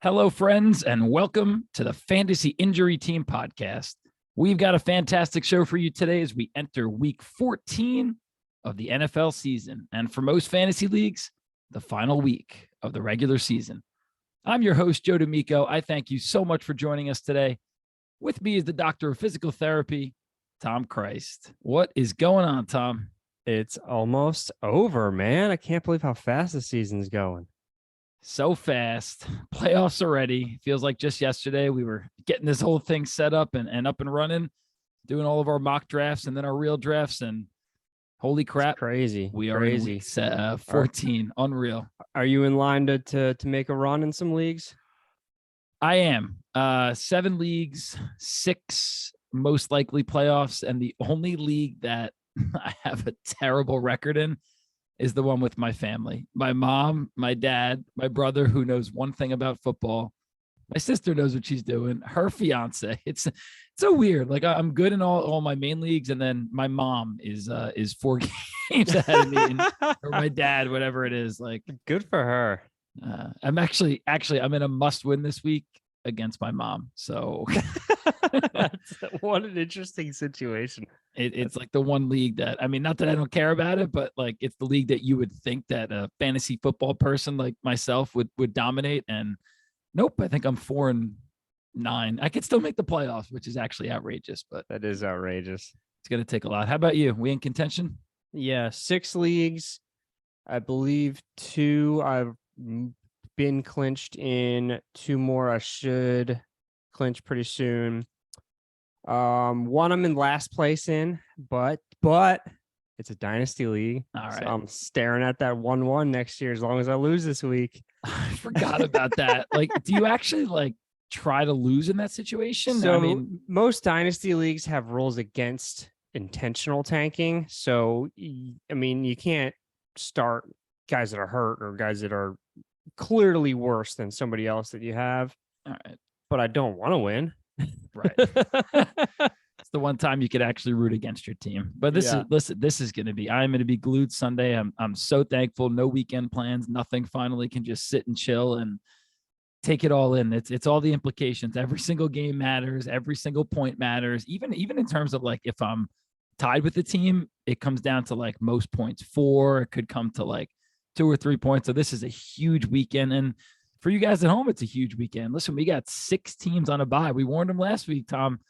Hello, friends, and welcome to the Fantasy Injury Team podcast. We've got a fantastic show for you today as we enter week 14 of the NFL season. And for most fantasy leagues, the final week of the regular season. I'm your host, Joe D'Amico. I thank you so much for joining us today. With me is the doctor of physical therapy, Tom Christ. What is going on, Tom? It's almost over, man. I can't believe how fast the season's going. So fast. Playoffs already. Feels like just yesterday we were getting this whole thing set up and up and running, doing all of our mock drafts and then our real drafts. And holy crap, it's crazy. We are in week 14. Unreal. Are you in line to make a run in some leagues? I am. 7 leagues, 6 most likely playoffs, and the only league that I have a terrible record in is the one with my family. My mom, my dad, my brother, who knows one thing about football. My sister knows what she's doing. Her fiance. It's so weird. Like I'm good in all my main leagues, and then my mom is 4 games ahead of me, or my dad, whatever it is. Like good for her. I'm actually I'm in a must win this week against my mom. So what an interesting situation. It's like the one league that, I mean, not that I don't care about it, but like it's the league that you would think that a fantasy football person like myself would dominate. And nope, I think I'm 4-9. I could still make the playoffs, which is actually outrageous, but that is outrageous. It's going to take a lot. How about you? We in contention? Yeah, 6 leagues. I believe 2 I've been clinched in, 2 more I should clinch pretty soon. 1 I'm in last place in, but it's a dynasty league. All right. So I'm staring at that 1-1 next year as long as I lose this week. I forgot about that. Like, do you actually like try to lose in that situation? So I mean, most dynasty leagues have rules against intentional tanking. So, I mean, you can't start guys that are hurt or guys that are clearly worse than somebody else that you have. All right. But I don't want to win. Right. It's the one time you could actually root against your team. But this is going to be, I'm going to be glued Sunday. I'm so thankful. No weekend plans, nothing. Finally can just sit and chill and take it all in. It's all the implications. Every single game matters. Every single point matters. Even in terms of like, if I'm tied with the team, it comes down to like most points 4. It could come to like 2 or 3 points. So this is a huge weekend. And for you guys at home, it's a huge weekend. Listen, we got 6 teams on a bye. We warned them last week, Tom.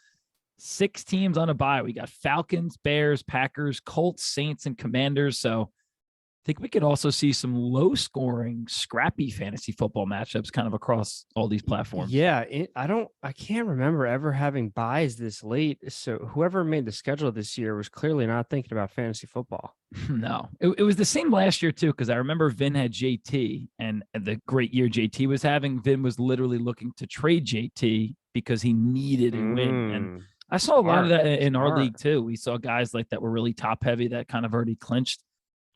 6 teams on a bye. We got Falcons, Bears, Packers, Colts, Saints, and Commanders. So I think we could also see some low-scoring, scrappy fantasy football matchups kind of across all these platforms. Yeah, I can't remember ever having buys this late. So whoever made the schedule this year was clearly not thinking about fantasy football. No, it was the same last year too, because I remember Vin had JT, and the great year JT was having. Vin was literally looking to trade JT because he needed a win. And I saw a lot of that in our league too. We saw guys like that were really top heavy that kind of already clinched,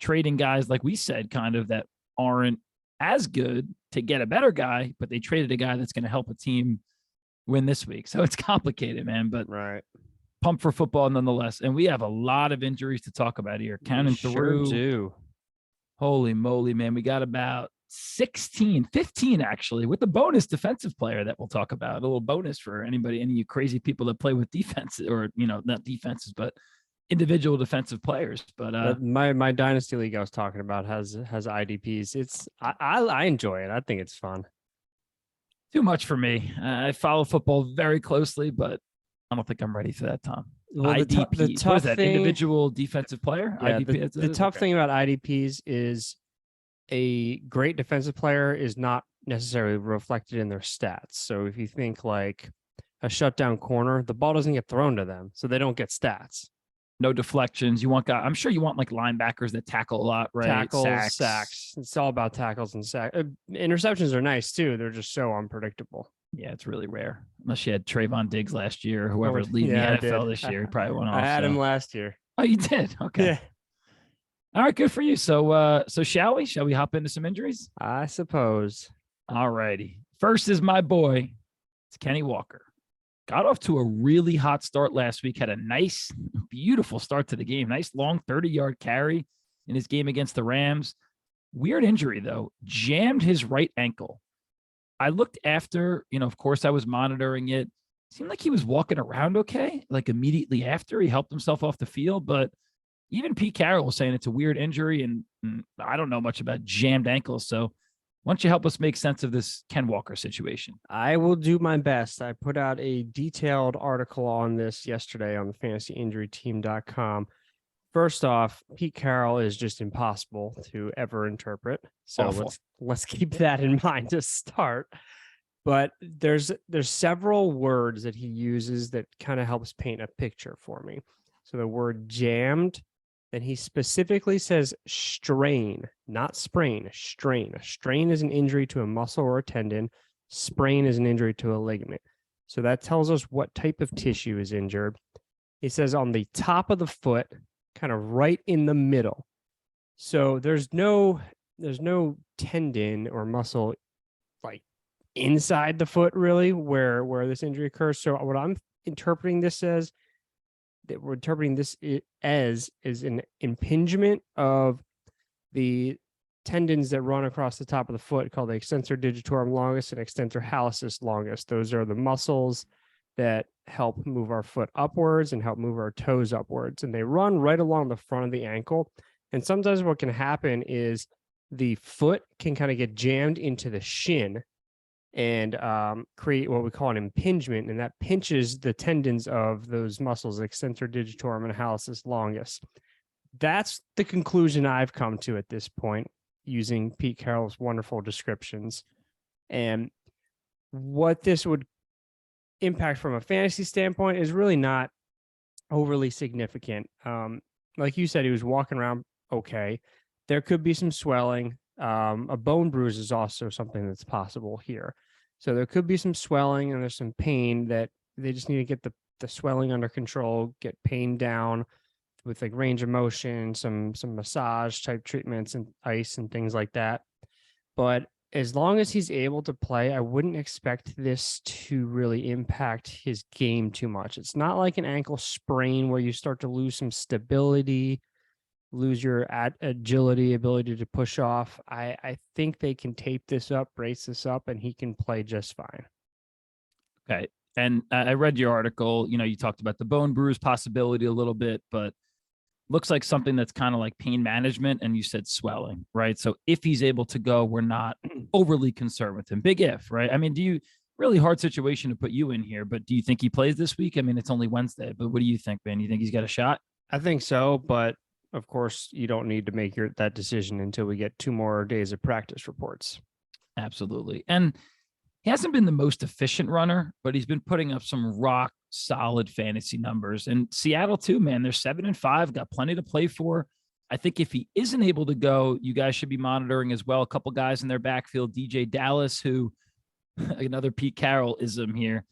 trading guys, like we said, kind of that aren't as good to get a better guy, but they traded a guy that's going to help a team win this week. So it's complicated, man, but right. Pumped for football nonetheless. And we have a lot of injuries to talk about here. Counting through. Sure do. Holy moly, man. We got about 15 actually, with the bonus defensive player that we'll talk about. A little bonus for any of you crazy people that play with defense, or, not defenses, but individual defensive players. But my dynasty league I was talking about has IDPs. I enjoy it. I think it's fun. Too much for me. I follow football very closely, but I don't think I'm ready for that, Tom. Well, IDP. The tough what is that? thing, individual defensive player? Yeah, IDP. The tough thing about IDPs is a great defensive player is not necessarily reflected in their stats. So if you think like a shutdown corner, the ball doesn't get thrown to them, so they don't get stats. No deflections. You want I'm sure you want like linebackers that tackle a lot, right? Tackles, sacks. It's all about tackles and sacks. Interceptions are nice too. They're just so unpredictable. Yeah, it's really rare. Unless you had Trayvon Diggs last year, or whoever's leading the NFL this year. He probably went off. I had him last year. Oh, you did? Okay. Yeah. All right, good for you. So shall we? Shall we hop into some injuries? I suppose. All righty. First is my boy. It's Kenny Walker. Got off to a really hot start last week. Had a nice, beautiful start to the game. Nice long 30-yard carry in his game against the Rams. Weird injury, though. Jammed his right ankle. I looked after, of course I was monitoring it. Seemed like he was walking around okay, like immediately after he helped himself off the field. But even Pete Carroll was saying it's a weird injury, and I don't know much about jammed ankles. So why don't you help us make sense of this Ken Walker situation? I will do my best. I put out a detailed article on this yesterday on the fantasyinjuryteam.com. First off, Pete Carroll is just impossible to ever interpret. So let's keep that in mind to start. But there's several words that he uses that kind of helps paint a picture for me. So the word jammed, then he specifically says strain, not sprain, strain. A strain is an injury to a muscle or a tendon. Sprain is an injury to a ligament. So that tells us what type of tissue is injured. He says on the top of the foot, kind of right in the middle. So there's no tendon or muscle like inside the foot really where this injury occurs. So what I'm interpreting this as, that we're interpreting this as is an impingement of the tendons that run across the top of the foot called the extensor digitorum longus and extensor hallucis longus. Those are the muscles that help move our foot upwards and help move our toes upwards. And they run right along the front of the ankle. And sometimes what can happen is the foot can kind of get jammed into the shin and create what we call an impingement. And that pinches the tendons of those muscles, extensor digitorum and hallucis longus. That's the conclusion I've come to at this point using Pete Carroll's wonderful descriptions. And what this would impact from a fantasy standpoint is really not overly significant. Like you said, he was walking around okay. There could be some swelling. A bone bruise is also something that's possible here. So there could be some swelling and there's some pain that they just need to get the swelling under control, get pain down with like range of motion, some massage type treatments and ice and things like that. But as long as he's able to play, I wouldn't expect this to really impact his game too much. It's not like an ankle sprain where you start to lose some stability, lose your agility, ability to push off. I think they can tape this up, brace this up, and he can play just fine. Okay. And I read your article. You talked about the bone bruise possibility a little bit, but looks like something that's kind of like pain management. And you said swelling, right? So if he's able to go, we're not overly concerned with him. Big if, right? I mean, really hard situation to put you in here, but do you think he plays this week? I mean, it's only Wednesday, but what do you think, Ben? You think he's got a shot? I think so, but of course, you don't need to make that decision until we get 2 more days of practice reports. Absolutely. And he hasn't been the most efficient runner, but he's been putting up some rock solid fantasy numbers. And Seattle too, man, they're 7-5, got plenty to play for. I think if he isn't able to go, you guys should be monitoring as well. A couple guys in their backfield, DJ Dallas, who another Pete Carroll-ism here,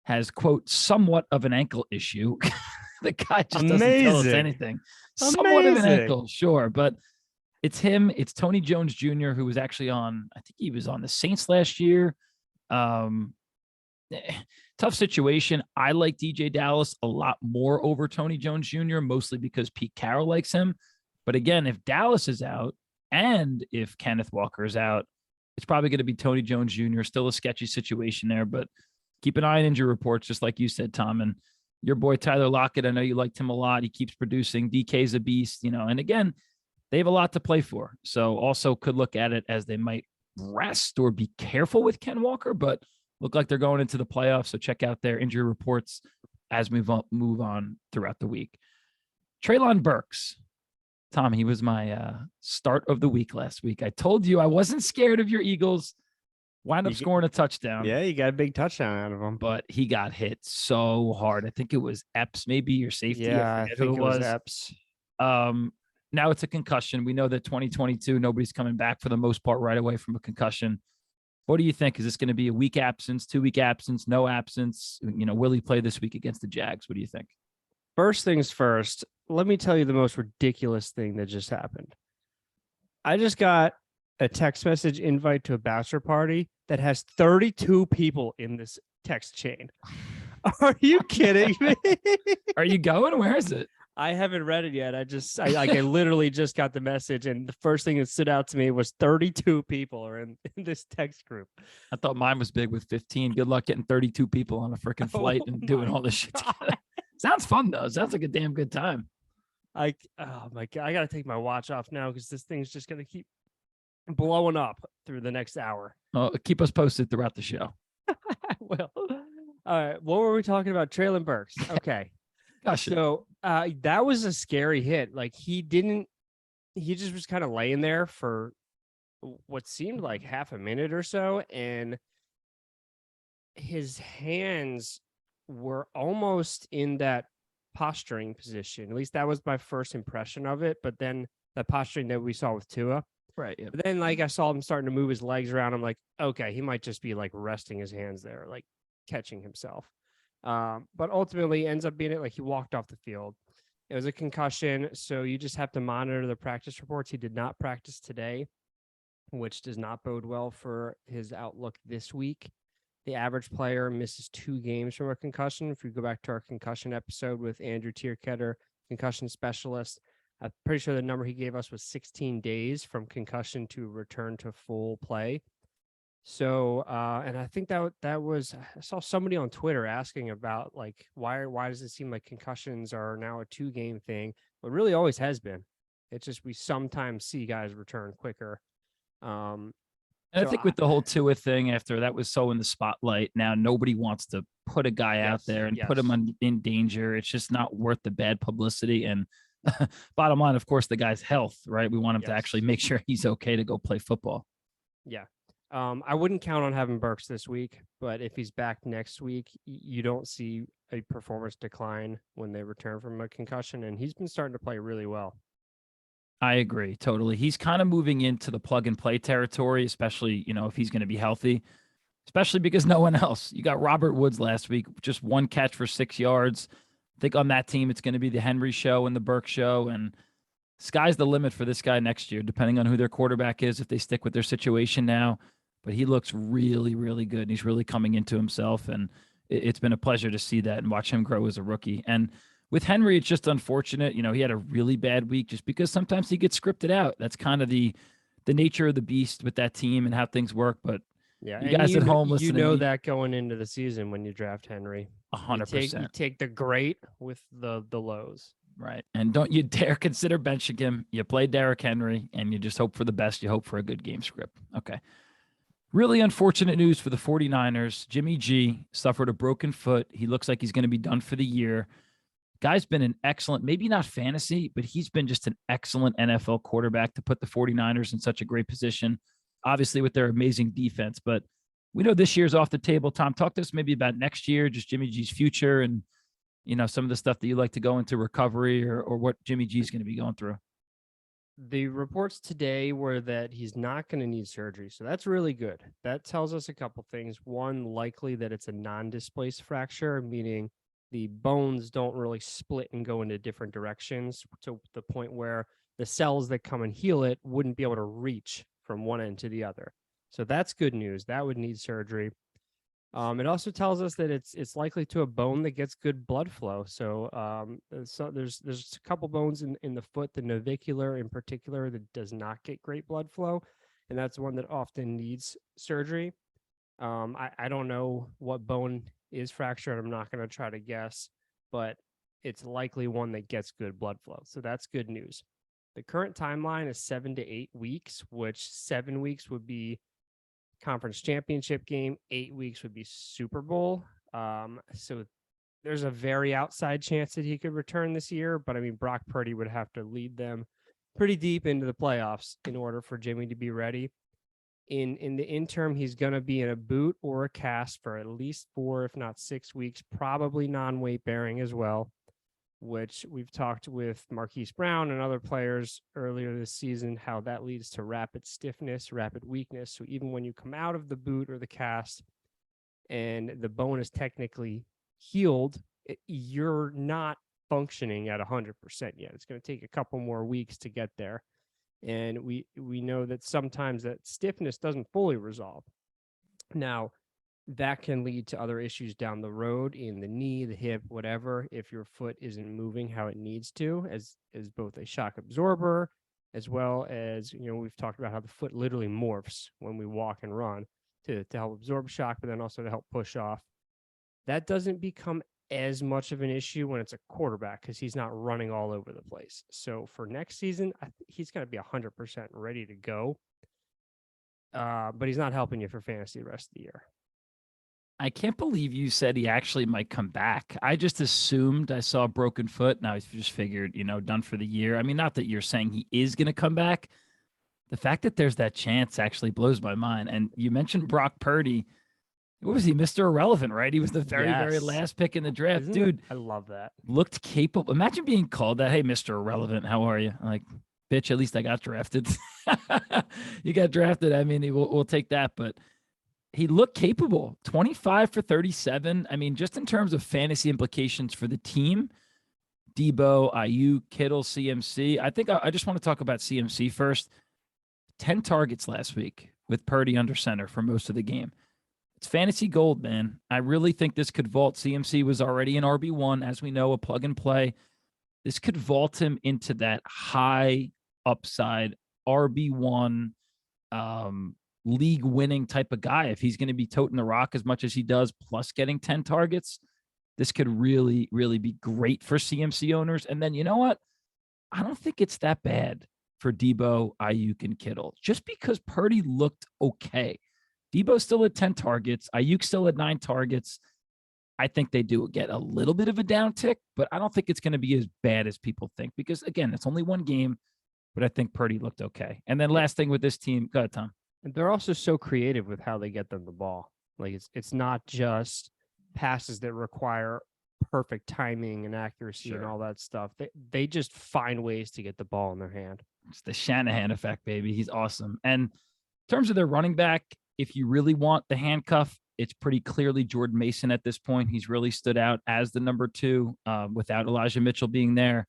has, quote, somewhat of an ankle issue. The guy just doesn't tell us anything. Somewhat of an ankle, sure. But it's him. It's Tony Jones Jr., who was actually on, I think he was on the Saints last year. Tough situation. I like DJ Dallas a lot more over Tony Jones Jr., mostly because Pete Carroll likes him. But again, if Dallas is out and if Kenneth Walker is out, it's probably going to be Tony Jones Jr. Still a sketchy situation there, but keep an eye on injury reports, just like you said, Tom. And your boy Tyler Lockett, I know you liked him a lot. He keeps producing. DK's a beast, and again, they have a lot to play for. So also could look at it as they might rest or be careful with Ken Walker, but look like they're going into the playoffs. So check out their injury reports as we move on throughout the week. Treylon Burks. Tom, he was my start of the week last week. I told you I wasn't scared of your Eagles. Wound up scoring a touchdown. Yeah, you got a big touchdown out of him. But he got hit so hard. I think it was Epps, maybe your safety. Yeah, I think it was Epps. Now it's a concussion. We know that 2022, nobody's coming back for the most part right away from a concussion. What do you think? Is this going to be a week absence, 2 week absence, no absence? Will he play this week against the Jags? What do you think? First things first, let me tell you the most ridiculous thing that just happened. I just got a text message invite to a bachelor party that has 32 people in this text chain. Are you kidding me? Are you going? Where is it? I haven't read it yet. I literally just got the message, and the first thing that stood out to me was 32 people are in this text group. I thought mine was big with 15. Good luck getting 32 people on a freaking flight and doing all this shit together. Sounds fun though. Sounds like a damn good time. Oh my God, I gotta take my watch off now because this thing's just gonna keep blowing up through the next hour. Oh, keep us posted throughout the show. Well, all right. What were we talking about? Treylon Burks. Okay. Gosh. So that was a scary hit. Like he just was kind of laying there for what seemed like half a minute or so, and his hands were almost in that posturing position. At least that was my first impression of it. But then the posturing that we saw with Tua. Right. Yeah. But then like I saw him starting to move his legs around. I'm like, okay, he might just be like resting his hands there, like catching himself. But ultimately ends up being it like he walked off the field. It was a concussion. So you just have to monitor the practice reports. He did not practice today, which does not bode well for his outlook this week. The average player misses 2 games from a concussion. If you go back to our concussion episode with Andrew Tierketter, concussion specialist, I'm pretty sure the number he gave us was 16 days from concussion to return to full play. So, and I think that was, I saw somebody on Twitter asking about like, why does it seem like concussions are now a 2-game thing? But it really always has been. It's just, we sometimes see guys return quicker. And I think with the whole Tua thing, after that was so in the spotlight, now nobody wants to put a guy out there and put him in danger. It's just not worth the bad publicity. And bottom line, of course, the guy's health, right? We want him to actually make sure he's okay to go play football. Yeah. I wouldn't count on having Burks this week, but if he's back next week, you don't see a performance decline when they return from a concussion. And he's been starting to play really well. I agree totally. He's kind of moving into the plug and play territory, especially, if he's going to be healthy, especially because no one else. You got Robert Woods last week, just 1 catch for 6 yards. I think on that team, it's going to be the Henry show and the Burke show. And sky's the limit for this guy next year, depending on who their quarterback is, if they stick with their situation now. But he looks really, really good. And he's really coming into himself. And it's been a pleasure to see that and watch him grow as a rookie. And with Henry, it's just unfortunate. He had a really bad week just because sometimes he gets scripted out. That's kind of the nature of the beast with that team and how things work. But yeah, you guys at home listening, that going into the season when you draft Henry, 100%. You take the great with the lows. Right. And don't you dare consider benching him. You play Derrick Henry and you just hope for the best. You hope for a good game script. Okay. Really unfortunate news for the 49ers. Jimmy G suffered a broken foot. He looks like he's going to be done for the year. Guy's been an excellent, maybe not fantasy, but he's been just an excellent NFL quarterback to put the 49ers in such a great position, obviously with their amazing defense. But we know this year's off the table. Tom, talk to us maybe about next year, just Jimmy G's future and, some of the stuff that you like to go into recovery or what Jimmy G's going to be going through. The reports today were that he's not going to need surgery. So that's really good. That tells us a couple things. One, likely that it's a non-displaced fracture, meaning the bones don't really split and go into different directions to the point where the cells that come and heal it wouldn't be able to reach from one end to the other. So that's good news. That would need surgery. It also tells us that it's likely to a bone that gets good blood flow. So there's a couple bones in the foot, the navicular in particular, that does not get great blood flow, and that's one that often needs surgery. I don't know what bone is fractured. I'm not going to try to guess, but it's likely one that gets good blood flow. So that's good news. The current timeline is 7 to 8 weeks, which 7 weeks would be conference championship game, 8 weeks would be Super Bowl. So there's a very outside chance that he could return this year, but I mean, Brock Purdy would have to lead them pretty deep into the playoffs in order for Jimmy to be ready. In the interim, he's going to be in a boot or a cast for at least 4, if not 6 weeks, probably non-weight bearing as well, which we've talked with Marquise Brown and other players earlier this season, how that leads to rapid stiffness, rapid weakness. So even when you come out of the boot or the cast and the bone is technically healed, you're not functioning at 100% yet. It's going to take a couple more weeks to get there. And we know that sometimes that stiffness doesn't fully resolve. Now, that can lead to other issues down the road in the knee, the hip, whatever, if your foot isn't moving how it needs to, as both a shock absorber, as well as, we've talked about how the foot literally morphs when we walk and run to help absorb shock, but then also to help push off. That doesn't become as much of an issue when it's a quarterback because he's not running all over the place. So for next season, he's going to be 100% ready to go. But he's not helping you for fantasy the rest of the year. I can't believe you said he actually might come back. I just assumed I saw a broken foot. Now I just figured, done for the year. I mean, not that you're saying he is going to come back. The fact that there's that chance actually blows my mind. And you mentioned Brock Purdy. What was he, Mr. Irrelevant, right? He was the very last pick in the draft. Dude, I love that. Looked capable. Imagine being called that. Hey, Mr. Irrelevant, how are you? I'm like, bitch, at least I got drafted. You got drafted. I mean, we'll take that. But he looked capable. 25 for 37. I mean, just in terms of fantasy implications for the team, Debo, Ayuk, Kittle, CMC. I think I just want to talk about CMC first. 10 targets last week with Purdy under center for most of the game. It's fantasy gold, man. I really think this could vault. CMC was already an RB1, as we know, a plug and play. This could vault him into that high upside RB1 league winning type of guy. If he's going to be toting the rock as much as he does, plus getting 10 targets, this could really, really be great for CMC owners. And then you know what? I don't think it's that bad for Debo, Ayuk, and Kittle, just because Purdy looked okay. Debo still at 10 targets. Ayuk still at 9 targets. I think they do get a little bit of a downtick, but I don't think it's going to be as bad as people think because, again, it's only one game, but I think Purdy looked okay. And then last thing with this team, go ahead, Tom. And they're also so creative with how they get them the ball. Like it's not just passes that require perfect timing and accuracy and all that stuff. They just find ways to get the ball in their hand. It's the Shanahan effect, baby. He's awesome. And in terms of their running back, if you really want the handcuff, it's pretty clearly Jordan Mason at this point. He's really stood out as the number 2 without Elijah Mitchell being there.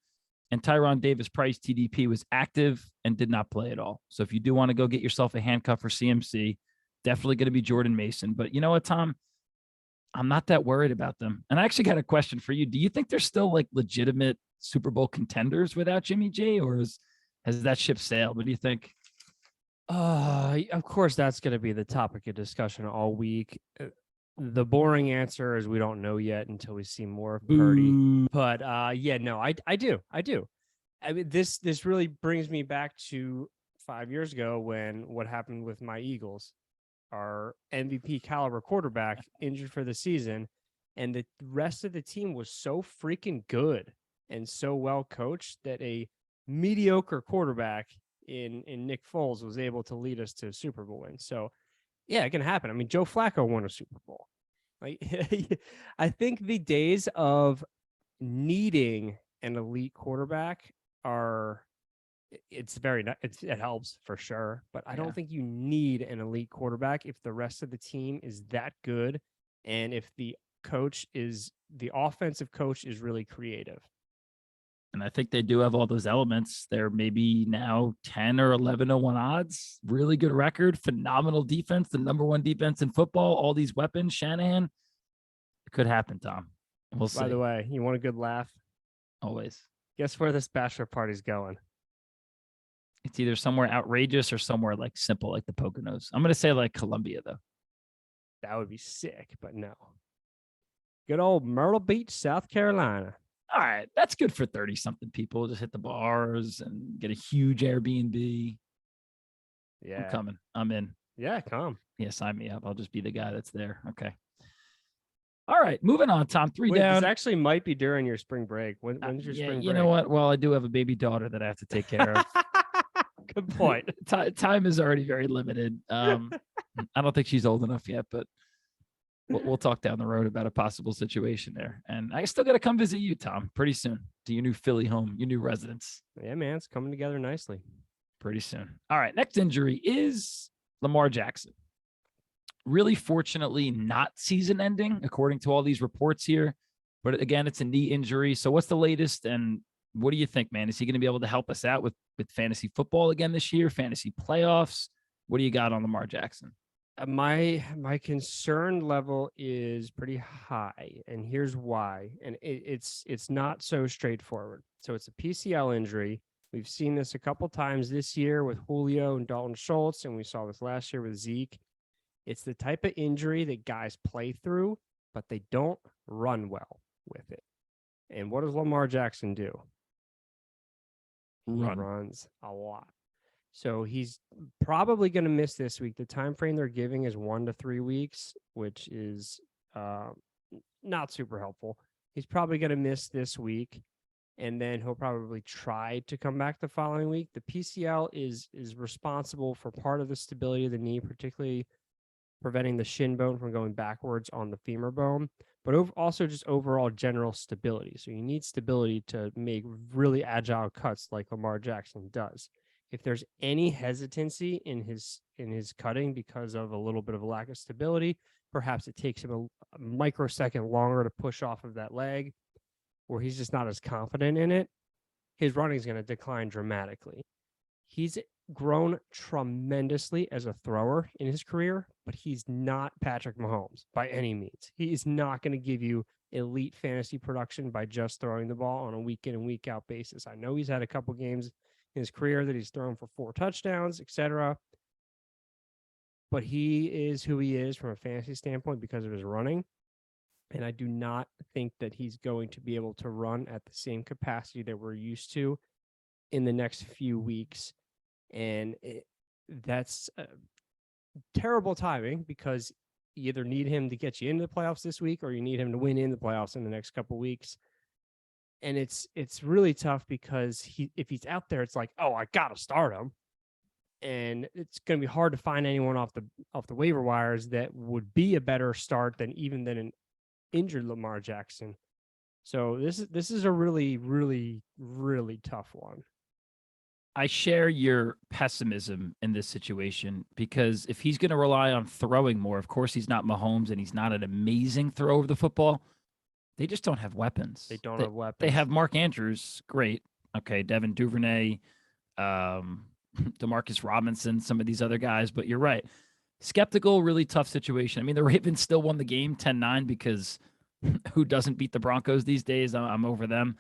And Tyron Davis-Price, TDP, was active and did not play at all. So if you do want to go get yourself a handcuff for CMC, definitely going to be Jordan Mason. But you know what, Tom? I'm not that worried about them. And I actually got a question for you. Do you think they're still like legitimate Super Bowl contenders without Jimmy G, or has that ship sailed? What do you think? Of course, that's going to be the topic of discussion all week. The boring answer is we don't know yet until we see more of Purdy. But yeah, no, I do. I mean, this really brings me back to 5 years ago when what happened with my Eagles, our MVP caliber quarterback injured for the season, and the rest of the team was so freaking good and so well coached that a mediocre quarterback in Nick Foles was able to lead us to a Super Bowl win. So yeah, it can happen. I mean, Joe Flacco won a Super Bowl. Like, I think the days of needing an elite quarterback it helps for sure, but I don't think you need an elite quarterback if the rest of the team is that good. And if the offensive coach is really creative. And I think they do have all those elements. They're maybe now 10 or 11-1 odds. Really good record. Phenomenal defense. The number 1 defense in football. All these weapons. Shanahan. It could happen, Tom. We'll see. By the way, you want a good laugh? Always. Guess where this bachelor party's going? It's either somewhere outrageous or somewhere like simple, like the Poconos. I'm going to say like Columbia, though. That would be sick, but no. Good old Myrtle Beach, South Carolina. All right, that's good for 30-something people. Just hit the bars and get a huge Airbnb. Yeah. I'm coming. I'm in. Yeah, come. Yeah, sign me up. I'll just be the guy that's there. Okay. All right, moving on, Tom. 3 down. This actually might be during your spring break. When's your spring break? You know what? Well, I do have a baby daughter that I have to take care of. Good point. Time is already very limited. I don't think she's old enough yet, but we'll talk down the road about a possible situation there. And I still got to come visit you, Tom, pretty soon to your new Philly home, your new residence. Yeah, man, it's coming together nicely. Pretty soon. All right, next injury is Lamar Jackson. Really, fortunately, not season ending, according to all these reports here. But again, it's a knee injury. So what's the latest? And what do you think, man? Is he going to be able to help us out with fantasy football again this year, fantasy playoffs? What do you got on Lamar Jackson? My concern level is pretty high, and here's why. And it's not so straightforward. So it's a PCL injury. We've seen this a couple times this year with Julio and Dalton Schultz, and we saw this last year with Zeke. It's the type of injury that guys play through, but they don't run well with it. And what does Lamar Jackson do? He runs a lot. So he's probably going to miss this week. The time frame they're giving is 1 to 3 weeks, which is not super helpful. He's probably going to miss this week, and then he'll probably try to come back the following week. The PCL is responsible for part of the stability of the knee, particularly preventing the shin bone from going backwards on the femur bone, but also just overall general stability. So you need stability to make really agile cuts like Lamar Jackson does. If there's any hesitancy in his cutting because of a little bit of a lack of stability, perhaps it takes him a microsecond longer to push off of that leg, or he's just not as confident in it, his running is going to decline dramatically. He's grown tremendously as a thrower in his career, but he's not Patrick Mahomes by any means. He is not going to give you elite fantasy production by just throwing the ball on a week in and week out basis. I know he's had a couple games in his career that he's thrown for 4 touchdowns, etc. But he is who he is from a fantasy standpoint because of his running. And I do not think that he's going to be able to run at the same capacity that we're used to in the next few weeks. And that's terrible timing because you either need him to get you into the playoffs this week or you need him to win in the playoffs in the next couple of weeks. And it's really tough because if he's out there, it's like, oh, I got to start him. And it's going to be hard to find anyone off the waiver wires that would be a better start than an injured Lamar Jackson. So this is a really, really, really tough one. I share your pessimism in this situation because if he's going to rely on throwing more, of course he's not Mahomes and he's not an amazing thrower of the football. They just don't have weapons. They don't have weapons. They have Mark Andrews, great. Okay, Devin Duvernay, Demarcus Robinson, some of these other guys, but you're right. Skeptical, really tough situation. I mean, the Ravens still won the game 10-9 because who doesn't beat the Broncos these days? I'm over them.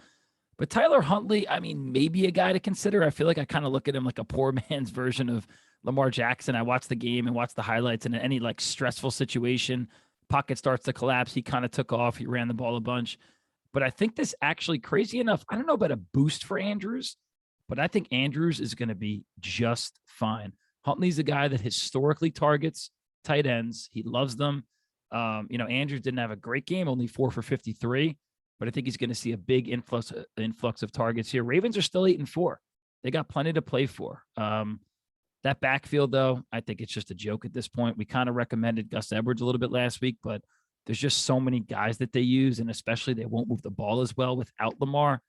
But Tyler Huntley, I mean, maybe a guy to consider. I feel like I kind of look at him like a poor man's version of Lamar Jackson. I watch the game and watch the highlights, and in any like stressful situation, pocket starts to collapse. He kind of took off. He ran the ball a bunch. But I think this actually, crazy enough, I don't know about a boost for Andrews, but I think Andrews is going to be just fine. Huntley's a guy that historically targets tight ends. He loves them. Andrews didn't have a great game, only 4 for 53. But I think he's going to see a big influx of targets here. Ravens are still 8-4. They got plenty to play for. That backfield, though, I think it's just a joke at this point. We kind of recommended Gus Edwards a little bit last week, but there's just so many guys that they use, and especially they won't move the ball as well without Lamar.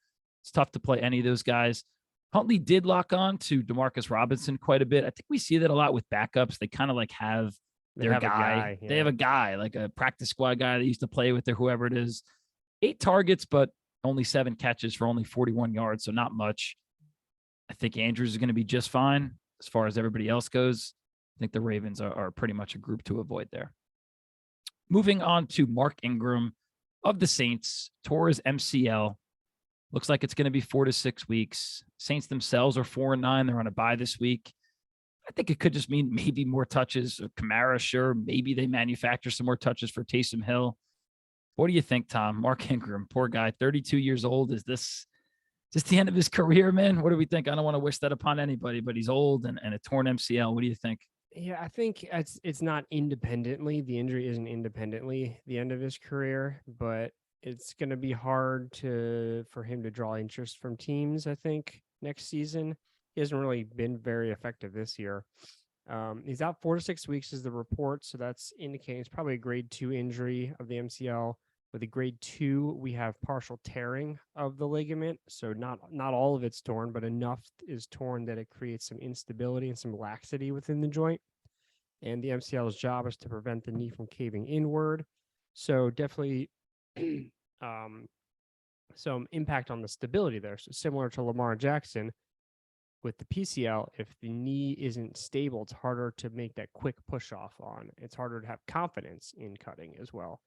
It's tough to play any of those guys. Huntley did lock on to Demarcus Robinson quite a bit. I think we see that a lot with backups. They kind of like have their guy. They have a guy, like a practice squad guy they used to play with or whoever it is. 8 targets, but only 7 catches for only 41 yards, so not much. I think Andrews is going to be just fine as far as everybody else goes. I think the Ravens are pretty much a group to avoid there. Moving on to Mark Ingram of the Saints, tore his MCL. Looks like it's going to be 4 to 6 weeks. Saints themselves are 4-9. They're on a bye this week. I think it could just mean maybe more touches. Kamara, sure. Maybe they manufacture some more touches for Taysom Hill. What do you think, Tom? Mark Ingram, poor guy, 32 years old. Is this just the end of his career, man? What do we think? I don't want to wish that upon anybody, but he's old and a torn MCL. What do you think? Yeah, I think it's not independently. The injury isn't independently the end of his career, but it's going to be hard for him to draw interest from teams, I think, next season. He hasn't really been very effective this year. He's out 4 to 6 weeks is the report, so that's indicating it's probably a grade 2 injury of the MCL. With a grade 2, we have partial tearing of the ligament, so not all of it's torn, but enough is torn that it creates some instability and some laxity within the joint. And the MCL's job is to prevent the knee from caving inward. So definitely some impact on the stability there. So similar to Lamar Jackson, with the PCL, if the knee isn't stable, it's harder to make that quick push off on. It's harder to have confidence in cutting as well.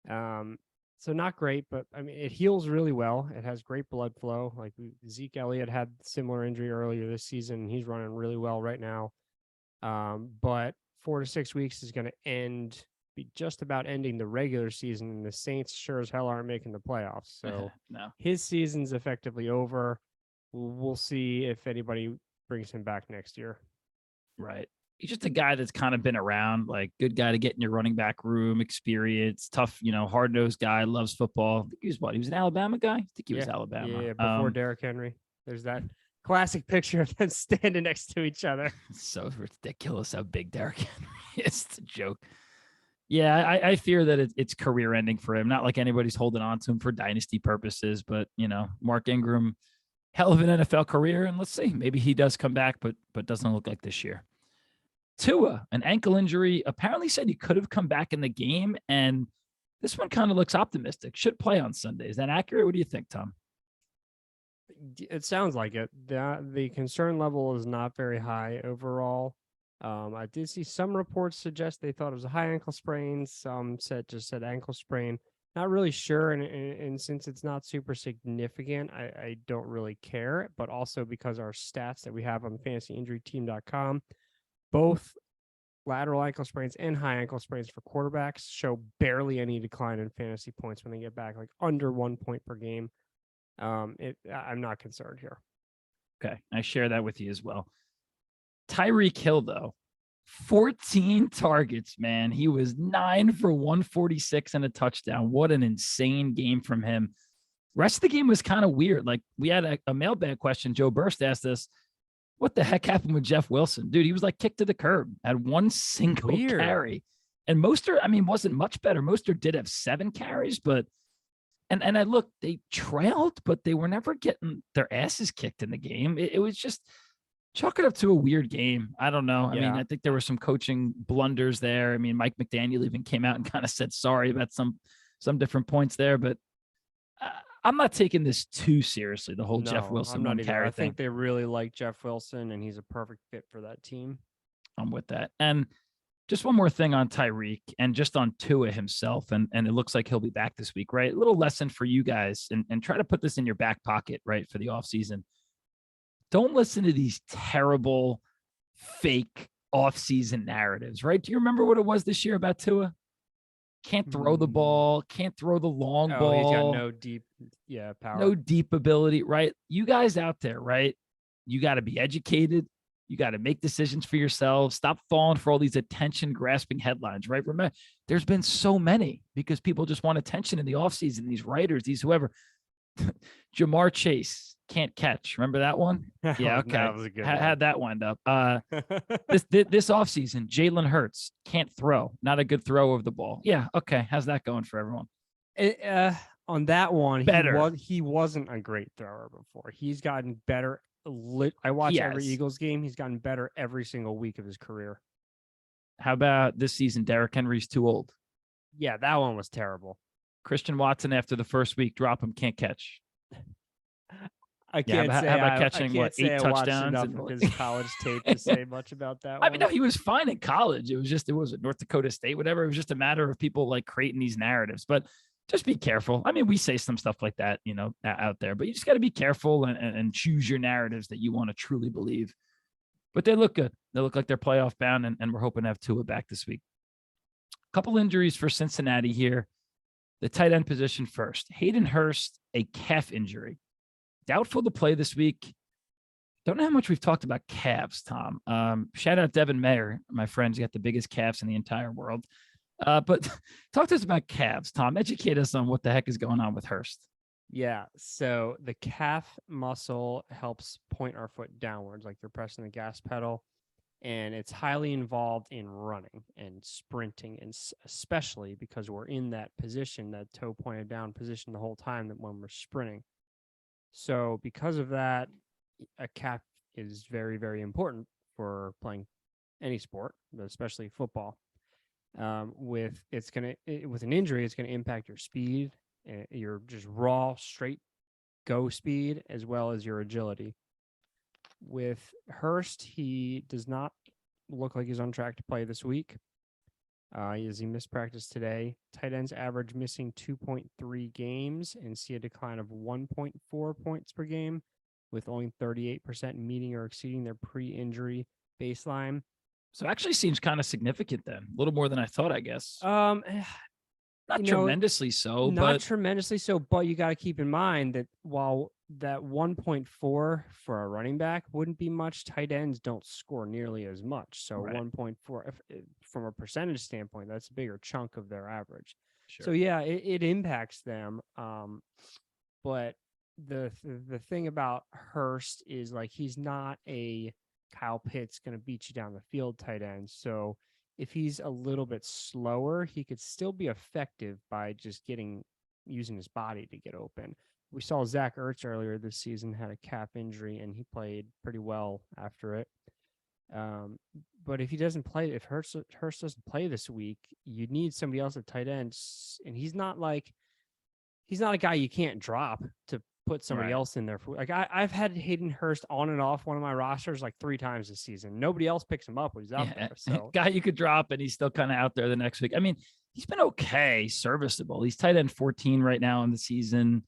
So not great, but I mean, it heals really well. It has great blood flow. Like Zeke Elliott had similar injury earlier this season. He's running really well right now. But 4 to 6 weeks is going to be just about ending the regular season, and the Saints sure as hell aren't making the playoffs. So no. His season's effectively over. We'll see if anybody brings him back next year. Right. He's just a guy that's kind of been around, like good guy to get in your running back room, experience, tough, hard-nosed guy, loves football. I think he was an Alabama guy? I think he was Alabama. Yeah, before Derrick Henry. There's that classic picture of them standing next to each other. It's so ridiculous how big Derrick Henry is. It's a joke. Yeah, I fear that it's career ending for him. Not like anybody's holding on to him for dynasty purposes, but, Mark Ingram, hell of an NFL career. And let's see, maybe he does come back, but doesn't look like this year. Tua, an ankle injury, apparently said he could have come back in the game, and this one kind of looks optimistic. Should play on Sunday. Is that accurate? What do you think, Tom? It sounds like it. The concern level is not very high overall. I did see some reports suggest they thought it was a high ankle sprain. Some just said ankle sprain. Not really sure, and since it's not super significant, I don't really care. But also because our stats that we have on fantasyinjuryteam.com, both lateral ankle sprains and high ankle sprains for quarterbacks show barely any decline in fantasy points when they get back, like under 1 point per game. I'm not concerned here. Okay, I share that with you as well. Tyreek Hill, though, 14 targets, man. He was 9 for 146 and a touchdown. What an insane game from him. Rest of the game was kind of weird. Like, we had a mailbag question. Joe Burst asked us, what the heck happened with Jeff Wilson? Dude, he was like kicked to the curb, had one single carry. And Mostert, wasn't much better. Mostert did have 7 carries, but and I looked, they trailed, but they were never getting their asses kicked in the game. It was just chalk it up to a weird game. I don't know. Yeah. I think there were some coaching blunders there. Mike McDaniel even came out and kind of said sorry about some different points there, but I'm not taking this too seriously, the whole Jeff Wilson one carry thing. I think they really like Jeff Wilson, and he's a perfect fit for that team. I'm with that. And just one more thing on Tyreek and just on Tua himself, and it looks like he'll be back this week, right? A little lesson for you guys, and try to put this in your back pocket, right, for the offseason. Don't listen to these terrible, fake offseason narratives, right? Do you remember what it was this year about Tua? Can't throw the ball, can't throw the long ball. He's got no deep, power. No deep ability, right? You guys out there, right? You got to be educated. You got to make decisions for yourselves. Stop falling for all these attention-grasping headlines, right? Remember, there's been so many because people just want attention in the offseason, these writers, these whoever. Jamar Chase can't catch. Remember that one? Yeah, okay. That was a good one. Had that wind up. This offseason, Jalen Hurts can't throw. Not a good throw of the ball. Yeah, okay. How's that going for everyone? On that one, better. He wasn't a great thrower before. He's gotten better. I watch every Eagles game. He's gotten better every single week of his career. How about this season? Derrick Henry's too old. Yeah, that one was terrible. Christian Watson, after the first week, drop him, can't catch. I can't say. How about catching 8 touchdowns? Enough of his college tape to say much about that one. No, he was fine in college. It was North Dakota State, whatever. It was just a matter of people like creating these narratives. But just be careful. We say some stuff like that, out there, but you just got to be careful and choose your narratives that you want to truly believe. But they look good. They look like they're playoff bound, and we're hoping to have Tua back this week. A couple injuries for Cincinnati here. The tight end position first. Hayden Hurst, a calf injury. Doubtful to play this week. Don't know how much we've talked about calves, Tom. Shout out Devin Mayer, my friend. He's got the biggest calves in the entire world. But talk to us about calves, Tom. Educate us on what the heck is going on with Hurst. Yeah, so the calf muscle helps point our foot downwards, like you're pressing the gas pedal. And it's highly involved in running and sprinting, and especially because we're in that position, that toe pointed down position the whole time that when we're sprinting. So because of that, a calf is very, very important for playing any sport, but especially football. With an injury, it's going to impact your speed, your just raw, straight go speed, as well as your agility. With Hurst, he does not look like he's on track to play this week. He missed practice today. Tight ends average missing 2.3 games and see a decline of 1.4 points per game, with only 38% meeting or exceeding their pre-injury baseline. So actually seems kind of significant then. A little more than I thought, I guess. Not tremendously so, but you got to keep in mind that while that 1.4 for a running back wouldn't be much, tight ends don't score nearly as much. So right. 1.4 from a percentage standpoint, that's a bigger chunk of their average. Sure. So yeah, it impacts them. But the thing about Hurst is like he's not a Kyle Pitts going to beat you down the field tight end. So if he's a little bit slower, he could still be effective by just using his body to get open. We saw Zach Ertz earlier this season had a calf injury, and he played pretty well after it. But if he doesn't play, if Hurst doesn't play this week, you need somebody else at tight end, and he's not a guy you can't drop to put somebody else in there. Like I've had Hayden Hurst on and off one of my rosters like 3 times this season. Nobody else picks him up when he's out there. So guy you could drop, and he's still kind of out there the next week. I mean, he's been okay, serviceable. He's tight end 14 right now in the season.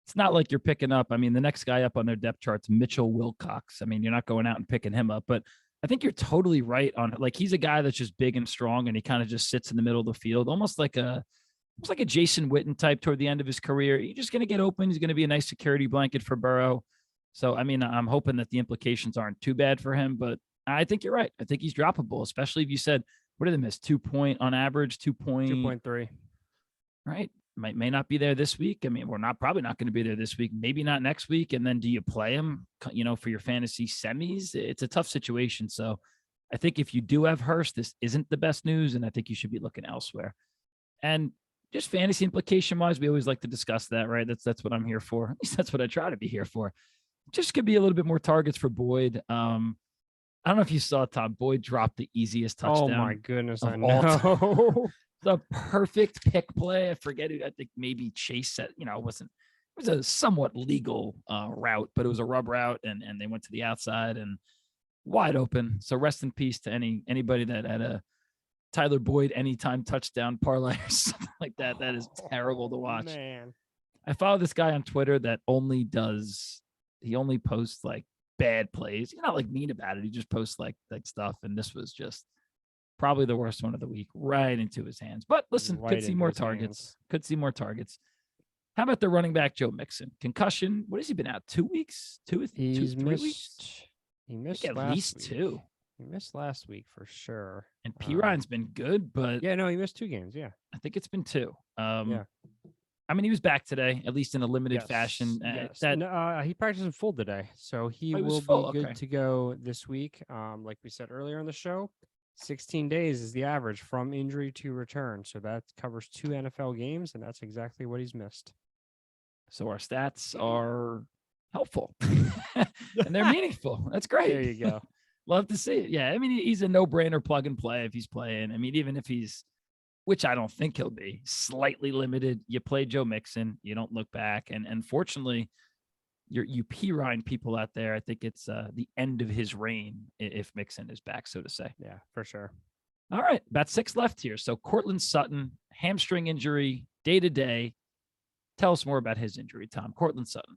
It's not like you're picking up. I mean, the next guy up on their depth chart's Mitchell Wilcox. I mean, you're not going out and picking him up, but I think you're totally right on. Like, he's a guy that's just big and strong, and he kind of just sits in the middle of the field, almost like a Jason Witten type toward the end of his career. He's just going to get open. He's going to be a nice security blanket for Burrow. So, I mean, I'm hoping that the implications aren't too bad for him, but I think you're right. I think he's droppable, especially if you said, what did they miss? 2 point on average, 2.3. Right. May not be there this week. I mean, we're probably not going to be there this week, maybe not next week. And then do you play him, for your fantasy semis? It's a tough situation. So I think if you do have Hurst, this isn't the best news. And I think you should be looking elsewhere. And just fantasy implication wise, we always like to discuss that, right? That's what I'm here for. At least that's what I try to be here for. Just could be a little bit more targets for Boyd. I don't know if you saw, Tom, Boyd dropped the easiest touchdown. Oh my goodness, I know. The perfect pick play. I forget who. I think maybe Chase said, it was a somewhat legal route, but it was a rub route, and they went to the outside and wide open. So rest in peace to anybody that had a Tyler Boyd anytime touchdown parlay or something like that. That is terrible to watch. Man. I follow this guy on Twitter that only posts like bad plays. He's not like mean about it. He just posts like stuff. And this was just probably the worst one of the week, right into his hands. But listen, could see more targets. How about the running back, Joe Mixon? Concussion. What has he been out? 2 weeks? 3 weeks? He missed at least week. 2. He missed last week for sure. And P. Ryan's been good, but yeah, no, he missed 2 games. Yeah, I think it's been 2. I mean, he was back today, at least in a limited fashion. He practiced in full today, so he will be good to go this week. Like we said earlier in the show, 16 days is the average from injury to return. So that covers 2 NFL games, and that's exactly what he's missed. So our stats are helpful and they're meaningful. That's great. There you go. Love to see it. Yeah. I mean, he's a no-brainer plug and play if he's playing. I mean, even if he's, which I don't think he'll be, slightly limited, you play Joe Mixon, you don't look back. And fortunately, you P. Ryan people out there, I think it's the end of his reign if Mixon is back, so to say. Yeah, for sure. All right, about 6 left here. So Courtland Sutton, hamstring injury, day-to-day. Tell us more about his injury, Tom. Courtland Sutton.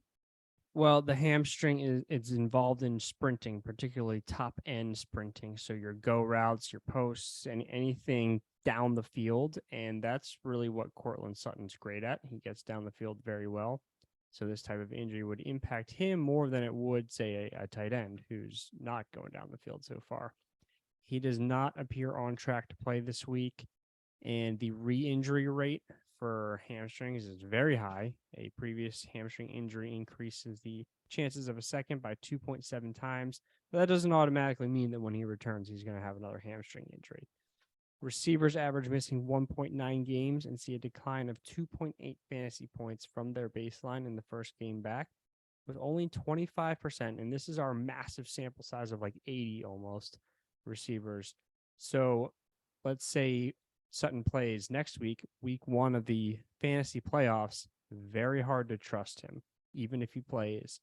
Well, the hamstring is involved in sprinting, particularly top-end sprinting. So your go routes, your posts, and anything down the field. And that's really what Courtland Sutton's great at. He gets down the field very well. So this type of injury would impact him more than it would, say, a tight end who's not going down the field so far. He does not appear on track to play this week, and the re-injury rate for hamstrings is very high. A previous hamstring injury increases the chances of a second by 2.7 times, but that doesn't automatically mean that when he returns, he's going to have another hamstring injury. Receivers average missing 1.9 games and see a decline of 2.8 fantasy points from their baseline in the first game back, with only 25%. And this is our massive sample size of like 80 almost receivers. So let's say Sutton plays next week, week 1 of the fantasy playoffs. Very hard to trust him, even if he plays.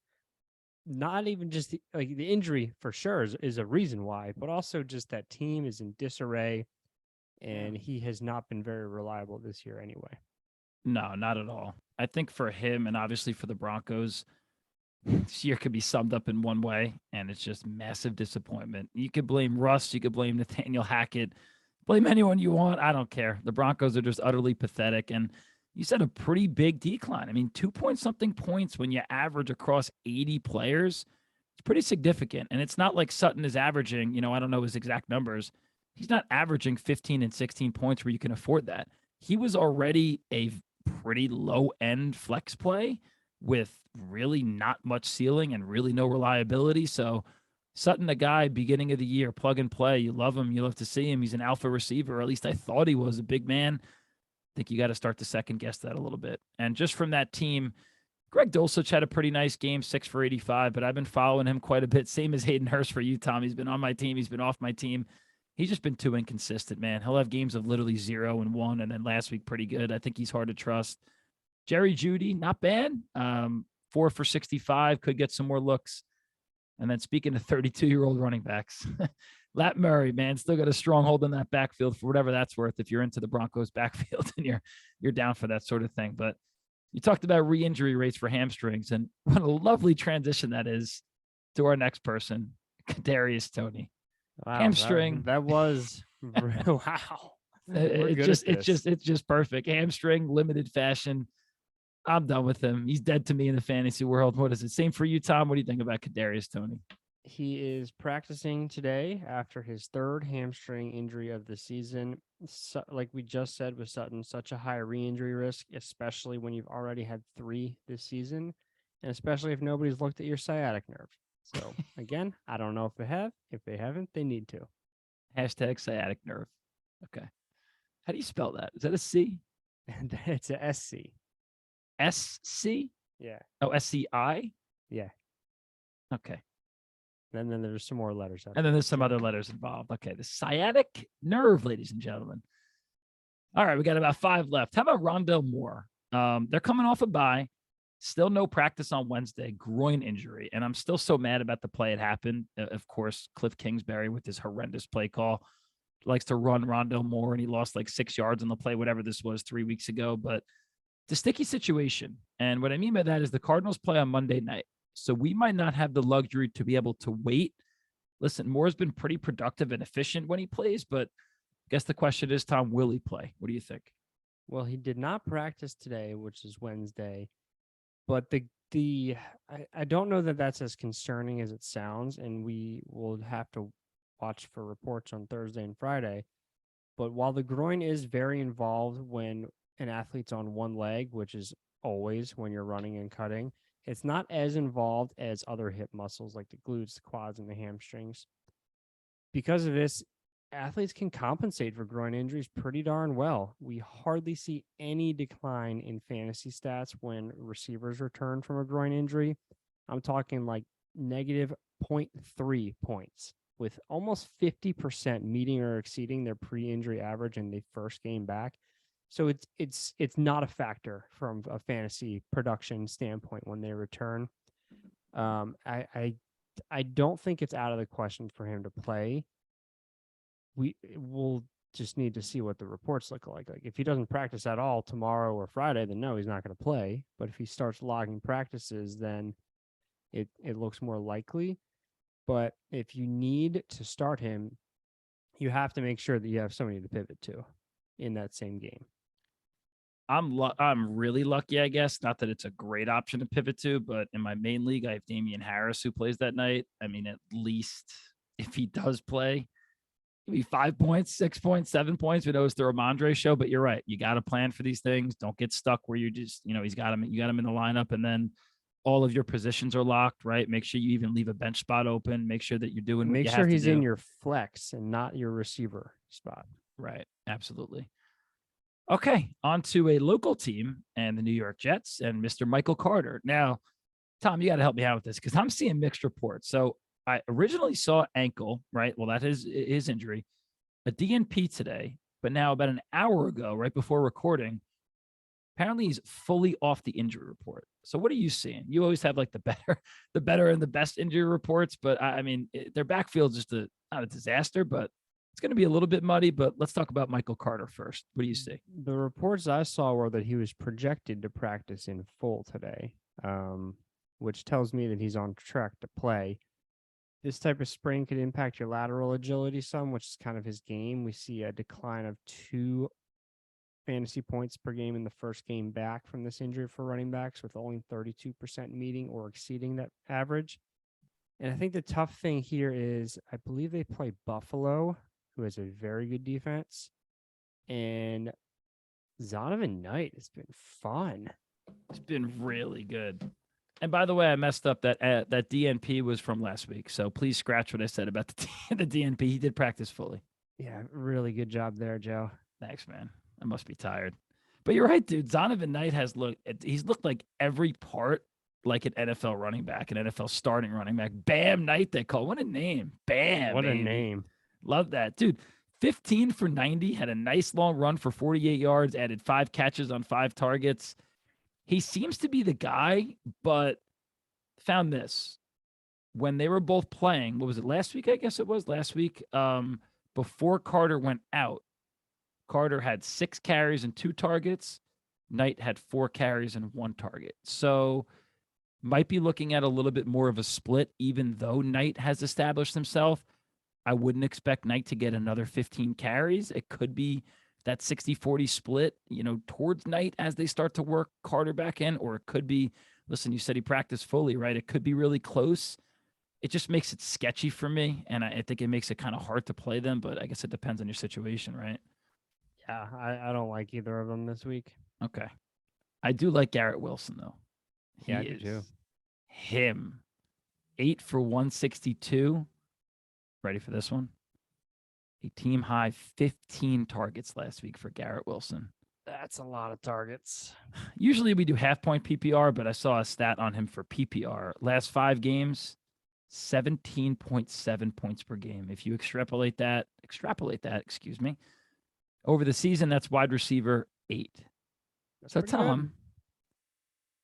not even just the injury for sure is a reason why, but also just that team is in disarray, and he has not been very reliable this year anyway. No, not at all. I think for him and obviously for the Broncos, this year could be summed up in one way, and it's just massive disappointment. You could blame Russ, you could blame Nathaniel Hackett, blame anyone you want. I don't care. The Broncos are just utterly pathetic. And you said a pretty big decline. I mean, 2-point-something points when you average across 80 players. It's pretty significant. And it's not like Sutton is averaging, I don't know his exact numbers. He's not averaging 15 and 16 points where you can afford that. He was already a pretty low-end flex play with really not much ceiling and really no reliability. So Sutton, a guy beginning of the year, plug and play. You love him. You love to see him. He's an alpha receiver, or at least I thought he was a big man. I think you got to start to second guess that a little bit. And just from that team, Greg Dulcich had a pretty nice game, 6 for 85, but I've been following him quite a bit. Same as Hayden Hurst for you, Tom. He's been on my team. He's been off my team. He's just been too inconsistent, man. He'll have games of literally 0 and 1, and then last week pretty good. I think he's hard to trust. Jerry Jeudy, not bad. 4 for 65, could get some more looks. And then speaking of 32-year-old running backs, Lat Murray, man, still got a stronghold in that backfield for whatever that's worth if you're into the Broncos backfield and you're down for that sort of thing. But you talked about re-injury rates for hamstrings, and what a lovely transition that is to our next person, Kadarius Toney. Wow, hamstring. That was wow. It's just perfect. Hamstring, limited fashion. I'm done with him. He's dead to me in the fantasy world. What is it? Same for you, Tom. What do you think about Kadarius Toney? He is practicing today after his 3rd hamstring injury of the season. So, like we just said with Sutton, such a high re-injury risk, especially when you've already had 3 this season, and especially if nobody's looked at your sciatic nerve. So again, I don't know if they have. If they haven't, they need to. Hashtag sciatic nerve. Okay. How do you spell that? Is that a C? It's a SC. SC? Yeah. Oh, SCI? Yeah. Okay. And then there's some more letters. And then there's some other letters involved. Okay. The sciatic nerve, ladies and gentlemen. All right. We got about 5 left. How about Rondale Moore? They're coming off a bye. Still no practice on Wednesday. Groin injury. And I'm still so mad about the play it happened. Of course, Cliff Kingsbury with his horrendous play call likes to run Rondale Moore, and he lost like 6 yards on the play, whatever this was 3 weeks ago. But the sticky situation. And what I mean by that is the Cardinals play on Monday night. So we might not have the luxury to be able to wait. Listen, Moore's been pretty productive and efficient when he plays, but I guess the question is, Tom, will he play? What do you think? Well, he did not practice today, which is Wednesday, but I don't know that that's as concerning as it sounds, and we will have to watch for reports on Thursday and Friday. But while the groin is very involved when an athlete's on one leg, which is always when you're running and cutting, it's not as involved as other hip muscles like the glutes, the quads, and the hamstrings. Because of this, athletes can compensate for groin injuries pretty darn well. We hardly see any decline in fantasy stats when receivers return from a groin injury. I'm talking like negative 0.3 points, with almost 50% meeting or exceeding their pre-injury average in the first game back. So it's not a factor from a fantasy production standpoint when they return. I don't think it's out of the question for him to play. We will just need to see what the reports look like. Like if he doesn't practice at all tomorrow or Friday, then no, he's not going to play. But if he starts logging practices, then it looks more likely. But if you need to start him, you have to make sure that you have somebody to pivot to in that same game. I'm really lucky, I guess. Not that it's a great option to pivot to, but in my main league, I have Damian Harris who plays that night. I mean, at least if he does play, maybe 5 points, 6 points, 7 points. We know it's the Ramondre show, but you're right. You got to plan for these things. Don't get stuck where you just, you got him in the lineup, and then all of your positions are locked, right? Make sure you even leave a bench spot open. Make sure that you're doing. Make sure he's in your flex and not your receiver spot. Right. Absolutely. Okay, on to a local team and the New York Jets and Mr. Michael Carter. Now, Tom, you got to help me out with this because I'm seeing mixed reports. So I originally saw ankle, right? Well, that is his injury, a DNP today, but now about an hour ago, right before recording, Apparently he's fully off the injury report. So what are you seeing? You always have like the better and the best injury reports, but I mean, their backfield's just not a disaster, but it's going to be a little bit muddy. But let's talk about Michael Carter first. What do you see? The reports I saw were that he was projected to practice in full today, which tells me that he's on track to play. This type of sprain could impact your lateral agility some, which is kind of his game. We see a decline of 2 fantasy points per game in the first game back from this injury for running backs, with only 32% meeting or exceeding that average. And I think the tough thing here is I believe they play Buffalo, who has a very good defense. And Donovan Knight has been fun. It's been really good. And by the way, I messed up that DNP was from last week. So please scratch what I said about the DNP. He did practice fully. Yeah, really good job there, Joe. Thanks, man. I must be tired. But you're right, dude. Donovan Knight he's looked like every part like an NFL running back, an NFL starting running back. Bam Knight, they call. What a name. Bam. What baby. a name. Love that. Dude, 15 for 90, had a nice long run for 48 yards, added 5 catches on 5 targets. He seems to be the guy, but found this. When they were both playing, what was it, last week? I guess it was last week. Before Carter went out, Carter had 6 carries and 2 targets. Knight had 4 carries and 1 target. So might be looking at a little bit more of a split, even though Knight has established himself. I wouldn't expect Knight to get another 15 carries. It could be that 60-40 split, towards Knight as they start to work Carter back in, or it could be, listen, you said he practiced fully, right? It could be really close. It just makes it sketchy for me, and I think it makes it kind of hard to play them, but I guess it depends on your situation, right? Yeah, I don't like either of them this week. Okay. I do like Garrett Wilson, though. Yeah, I do too. Him. 8 for 162. Ready for this one? A team high 15 targets last week for Garrett Wilson. That's a lot of targets. Usually we do half-point PPR, but I saw a stat on him for PPR. Last 5 games, 17.7 points per game. If you extrapolate that, over the season, that's wide receiver 8. So Tom,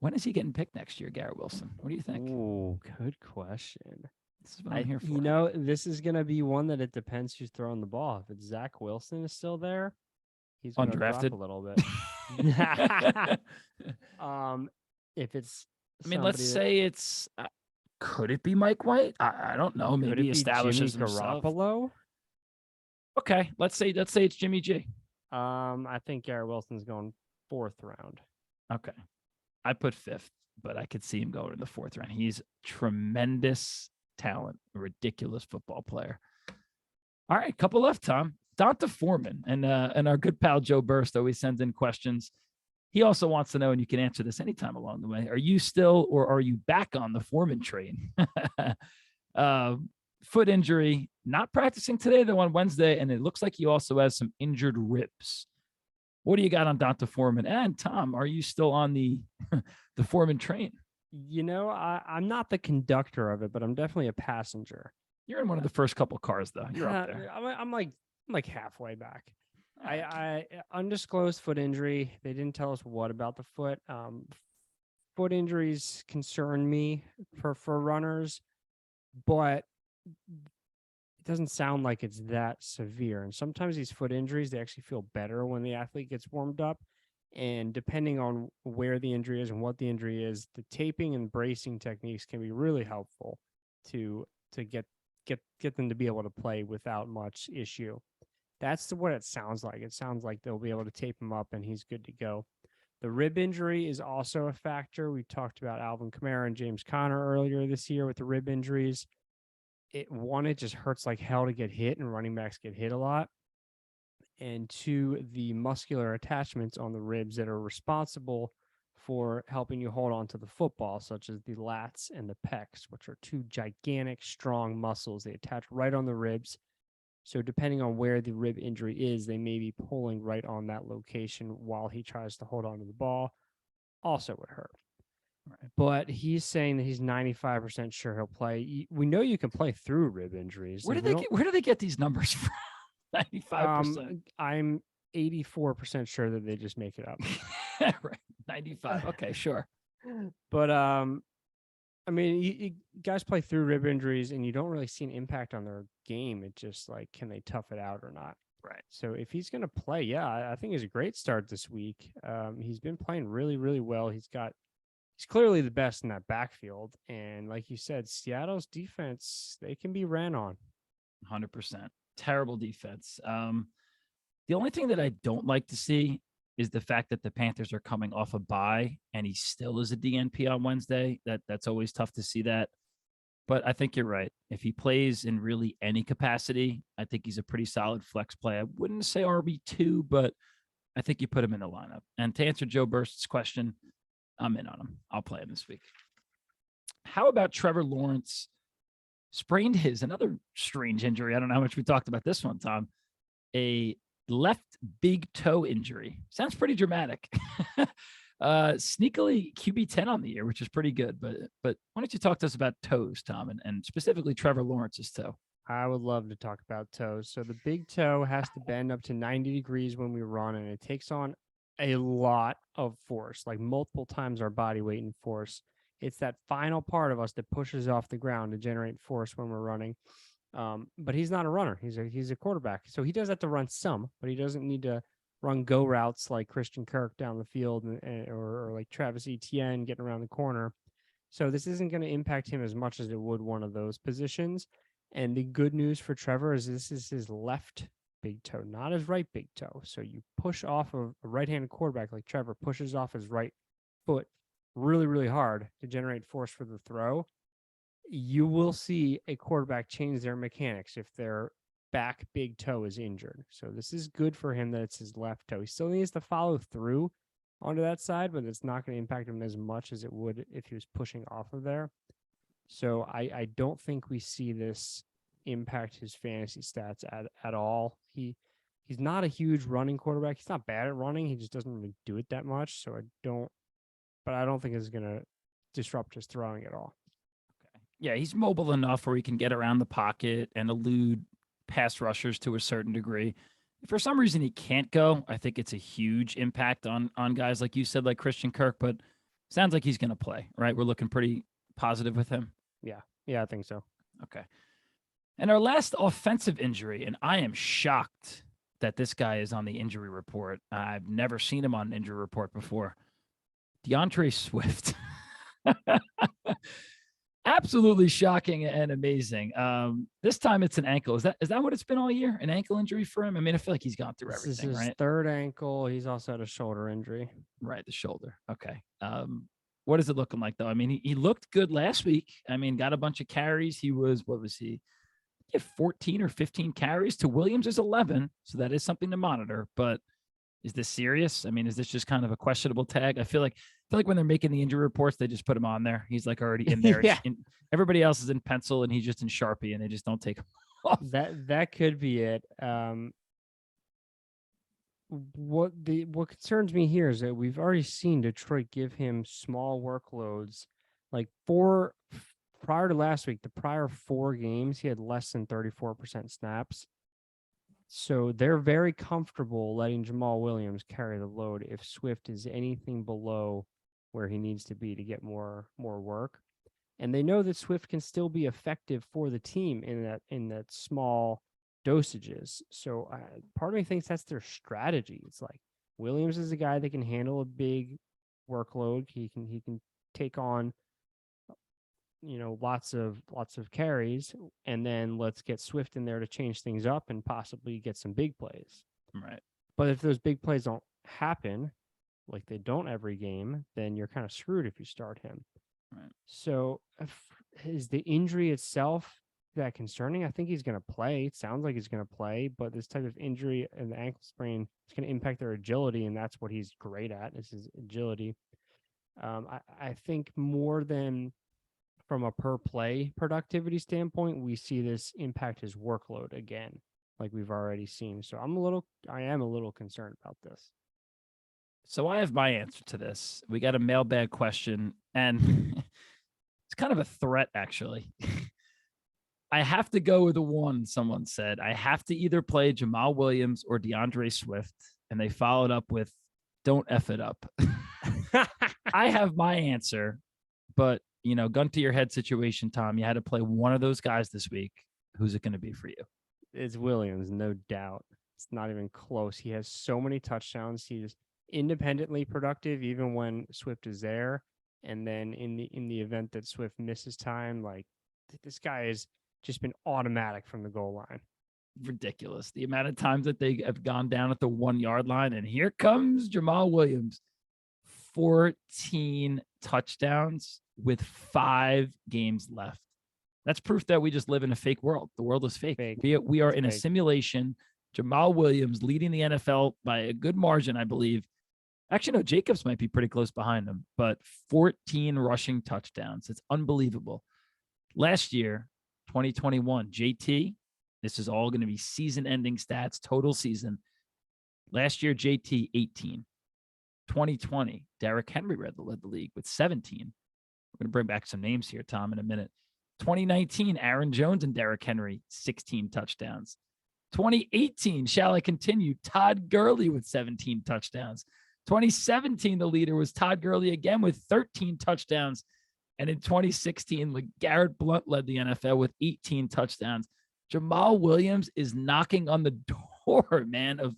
when is he getting picked next year, Garrett Wilson? What do you think? Ooh, good question. This is what I'm here for. This is going to be one that it depends who's throwing the ball. If it's Zach Wilson is still there, he's going to drop a little bit. If it's, let's say it's, could it be Mike White? I don't know. Maybe he establishes himself. Garoppolo? Okay, let's say it's Jimmy G. I think Garrett Wilson's going 4th round. Okay, I put 5th, but I could see him going in the 4th round. He's tremendous talent, a ridiculous football player. All right, couple left, Tom. Donta Foreman and our good pal Joe Burst always sends in questions. He also wants to know, and you can answer this anytime along the way, are you still or are you back on the Foreman train? Foot injury, not practicing today, though, on Wednesday, and it looks like he also has some injured ribs. What do you got on Donta Foreman? And Tom, are you still on the Foreman train? I'm not the conductor of it, but I'm definitely a passenger. You're in one of the first couple cars, though. You're up there. I'm like halfway back. I undisclosed foot injury. They didn't tell us what about the foot. Foot injuries concern me for runners, but it doesn't sound like it's that severe. And sometimes these foot injuries, they actually feel better when the athlete gets warmed up. And depending on where the injury is and what the injury is, the taping and bracing techniques can be really helpful to get them to be able to play without much issue. That's what it sounds like. It sounds like they'll be able to tape him up and he's good to go. The rib injury is also a factor. We talked about Alvin Kamara and James Conner earlier this year with the rib injuries. It just hurts like hell to get hit, and running backs get hit a lot. And 2, the muscular attachments on the ribs that are responsible for helping you hold on to the football, such as the lats and the pecs, which are 2 gigantic, strong muscles. They attach right on the ribs. So depending on where the rib injury is, they may be pulling right on that location while he tries to hold on to the ball. Also would hurt. Right. But he's saying that he's 95% sure he'll play. We know you can play through rib injuries. Where do they get these numbers from? 95%. 84% sure that they just make it up. Right. 95. Okay, sure. But I mean, you guys play through rib injuries and you don't really see an impact on their game. It's just like, can they tough it out or not? Right. So if he's going to play, yeah, I think it's a great start this week. He's been playing really, really well. He's clearly the best in that backfield. And like you said, Seattle's defense, they can be ran on. 100%. Terrible defense. The only thing that I don't like to see is the fact that the Panthers are coming off a bye and he still is a DNP on Wednesday. That's always tough to see that. But I think you're right. If he plays in really any capacity, I think he's a pretty solid flex play. I wouldn't say RB2, but I think you put him in the lineup. And to answer Joe Burst's question, I'm in on him. I'll play him this week. How about Trevor Lawrence? Sprained another strange injury. I don't know how much we talked about this one, Tom. A left big toe injury. Sounds pretty dramatic. Sneakily QB10 on the year, which is pretty good. But why don't you talk to us about toes, Tom, and specifically Trevor Lawrence's toe? I would love to talk about toes. So the big toe has to bend up to 90 degrees when we run, and it takes on a lot of force, like multiple times our body weight in force. It's that final part of us that pushes off the ground to generate force when we're running. But he's not a runner. He's a quarterback. So he does have to run some, but he doesn't need to run go routes like Christian Kirk down the field or like Travis Etienne getting around the corner. So this isn't going to impact him as much as it would one of those positions. And the good news for Trevor is this is his left big toe, not his right big toe. So you push off of a right-handed quarterback like Trevor pushes off his right foot really, really hard to generate force for the throw. You will see a quarterback change their mechanics if their back big toe is injured. So this is good for him that it's his left toe. He still needs to follow through onto that side, but it's not going to impact him as much as it would if he was pushing off of there. So I don't think we see this impact his fantasy stats at all. He's not a huge running quarterback. He's not bad at running. He just doesn't really do it that much. So I don't think it's going to disrupt his throwing at all. Okay. Yeah, he's mobile enough where he can get around the pocket and elude pass rushers to a certain degree. If for some reason he can't go, I think it's a huge impact on guys like you said, like Christian Kirk, but sounds like he's going to play, right? We're looking pretty positive with him. Yeah, I think so. Okay. And our last offensive injury, and I am shocked that this guy is on the injury report. I've never seen him on an injury report before. DeAndre Swift. Absolutely shocking and amazing. This time it's an ankle. Is that what it's been all year? An ankle injury for him? I mean, I feel like he's gone through everything, this is his third ankle. He's also had a shoulder injury. Right, the shoulder. Okay. What is it looking like, though? I mean, he looked good last week. I mean, got a bunch of carries. He was, what was he? He had 14 or 15 carries to Williams is 11. So that is something to monitor. But is this serious? I mean, is this just kind of a questionable tag? I feel like when they're making the injury reports, they just put him on there. He's like already in there. Yeah. Everybody else is in pencil and he's just in Sharpie and they just don't take him off. That could be it. What concerns me here is that we've already seen Detroit give him small workloads. Like prior to last week, the prior 4 games, he had less than 34% snaps. So they're very comfortable letting Jamal Williams carry the load if Swift is anything below where he needs to be to get more work. And they know that Swift can still be effective for the team in that small dosages. So part of me thinks that's their strategy. It's like Williams is a guy that can handle a big workload. He can take on lots of carries, and then let's get Swift in there to change things up and possibly get some big plays. Right. But if those big plays don't happen, like they don't every game, then you're kind of screwed if you start him. Right. So is the injury itself that concerning? I think he's going to play. It sounds like he's going to play, but this type of injury and the ankle sprain is going to impact their agility, and that's what he's great at, is his agility. I think more than from a per play productivity standpoint, we see this impact his workload again, like we've already seen. So I am a little concerned about this. So I have my answer to this. We got a mailbag question, and it's kind of a threat, actually. I have to go with the one someone said. I have to either play Jamal Williams or DeAndre Swift. and they followed up with, don't F it up. I have my answer, but, gun to your head situation, Tom. You had to play one of those guys this week. Who's it going to be for you? It's Williams, no doubt. It's not even close. He has so many touchdowns. He's independently productive, even when Swift is there. And then in the event that Swift misses time, like, this guy has just been automatic from the goal line. Ridiculous. The amount of times that they have gone down at the 1 yard line, and here comes Jamal Williams. 14 touchdowns with 5 games left. That's proof that we just live in a fake world. The world is fake. We are in a simulation. Jamal Williams leading the NFL by a good margin, I believe. Actually, no, Jacobs might be pretty close behind him, but 14 rushing touchdowns. It's unbelievable. Last year, 2021, JT, this is all going to be season-ending stats, total season. Last year, JT, 18. 2020, Derrick Henry led the league with 17. We're going to bring back some names here, Tom, in a minute. 2019, Aaron Jones and Derrick Henry, 16 touchdowns. 2018, shall I continue? Todd Gurley with 17 touchdowns. 2017, the leader was Todd Gurley again with 13 touchdowns. And in 2016, Garrett Blount led the NFL with 18 touchdowns. Jamal Williams is knocking on the door, man, of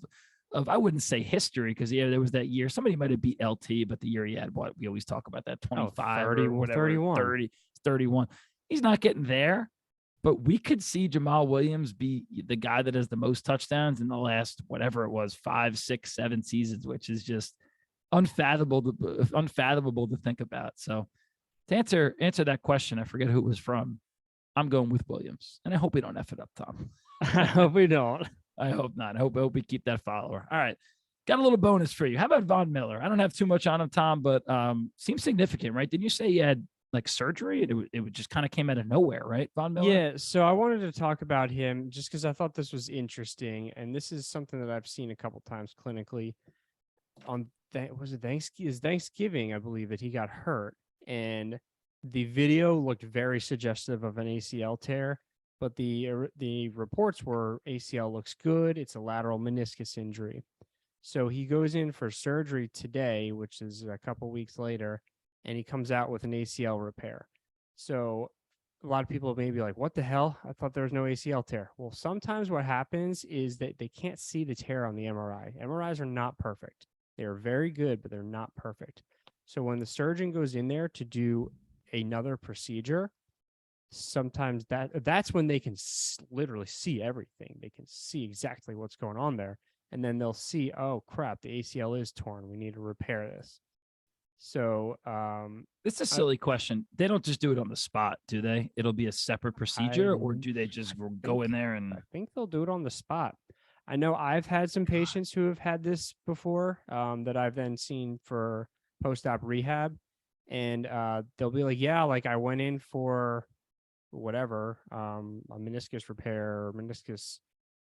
I wouldn't say history, because there was that year. Somebody might have beat LT, but the year he had, what we always talk about, that 25 30, or whatever, 31. 30, 31. He's not getting there, but we could see Jamal Williams be the guy that has the most touchdowns in the last, whatever it was, 5, 6, 7 seasons, which is just unfathomable to think about. So to answer that question, I forget who it was from. I'm going with Williams, and I hope we don't F it up, Tom. I hope we don't. I hope not. I hope we keep that follower. All right. Got a little bonus for you. How about Von Miller? I don't have too much on him, Tom, but seems significant, right? Didn't you say he had surgery? It just kind of came out of nowhere, right, Von Miller? Yeah, so I wanted to talk about him just because I thought this was interesting, and this is something that I've seen a couple times clinically. On Thanksgiving, I believe, that he got hurt, and the video looked very suggestive of an ACL tear, but the reports were ACL looks good. It's a lateral meniscus injury. So he goes in for surgery today, which is a couple weeks later, and he comes out with an ACL repair. So a lot of people may be like, what the hell? I thought there was no ACL tear. Well, sometimes what happens is that they can't see the tear on the MRI. MRIs are not perfect. They are very good, but they're not perfect. So when the surgeon goes in there to do another procedure, sometimes that's when they can literally see everything. They can see exactly what's going on there. And then they'll see, oh, crap, the ACL is torn. We need to repair this. So it's a silly question. They don't just do it on the spot, do they? It'll be a separate procedure, or do they just go in there and... I think they'll do it on the spot. I know I've had some patients who have had this before that I've then seen for post-op rehab. And they'll be like, yeah, I went in for whatever, a meniscus repair or meniscus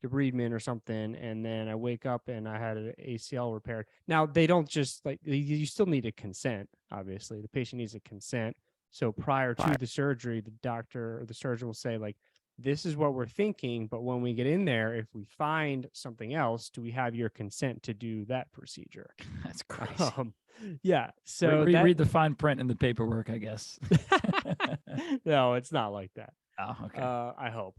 debridement or something, and then I wake up and I had an ACL repaired. Now, they don't just you still need a consent, obviously. The patient needs a consent. So prior to the surgery, the doctor or the surgeon will say, this is what we're thinking, but when we get in there, if we find something else, do we have your consent to do that procedure? That's crazy. Yeah. So read the fine print in the paperwork, I guess. No, it's not like that. Oh, okay. I hope.